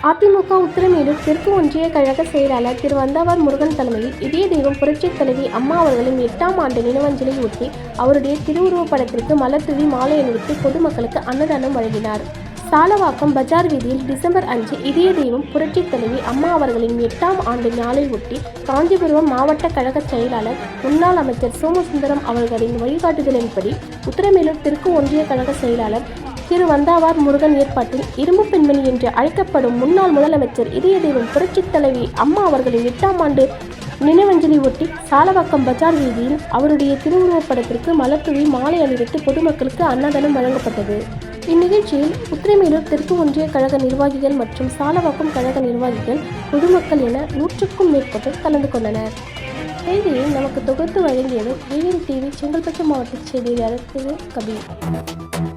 அதிமுக உத்திரமேரூர் தெற்கு ஒன்றிய கழக செயலாளர் திரு வந்தாவார் முருகன் தலைமையில் இதய தெய்வம் புரட்சித் தலைவி அம்மா அவர்களின் 8ஆம் ஆண்டு நினைவஞ்சலியை ஒட்டி அவருடைய திருவுருவப் படத்திற்கு மலர் தூவி மாலை அணிவித்து பொதுமக்களுக்கு அன்னதானம் வழங்கினார். சாலவாக்கம் பஜார் வீதியில் டிசம்பர் 5 இதய தெய்வம் புரட்சித் தலைவி அம்மா அவர்களின் 8ஆம் ஆண்டு நாளை ஒட்டி காஞ்சிபுரம் மாவட்ட கழக செயலாளர் முன்னாள் அமைச்சர் சோமசுந்தரம் அவர்களின் வழிகாட்டுதலின்படி உத்திரமேரூர் தெற்கு ஒன்றிய கழக செயலாளர் திரு வந்தாவார் முருகன் ஏற்பாட்டில் இரும்பு பெண்மணி என்று அழைக்கப்படும் முன்னாள் முதலமைச்சர் இதய தெய்வம் புரட்சித் தலைவி அம்மா அவர்களின் 8ஆம் ஆண்டு நினைவஞ்சலி ஒட்டி சாலவாக்கம் பஜார் வீதியில் அவருடைய திருவுருவப் படத்திற்கு மலர் தூவி மாலை அணிவித்து பொதுமக்களுக்கு அன்னதானம் வழங்கப்பட்டது. இந்நிகழ்ச்சியில் உத்திரமேரூர் தெற்கு ஒன்றிய கழக நிர்வாகிகள் மற்றும் சாலவாக்கம் கழக நிர்வாகிகள், பொதுமக்கள் என 100க்கும் மேற்பட்டோர் கலந்து கொண்டனர். செய்தியை நமக்கு தொகுத்து வழங்கியவர் ஏஎன் டிவி செங்கல்பட்டு மாவட்ட செய்தியாளர் திரு கபீர்.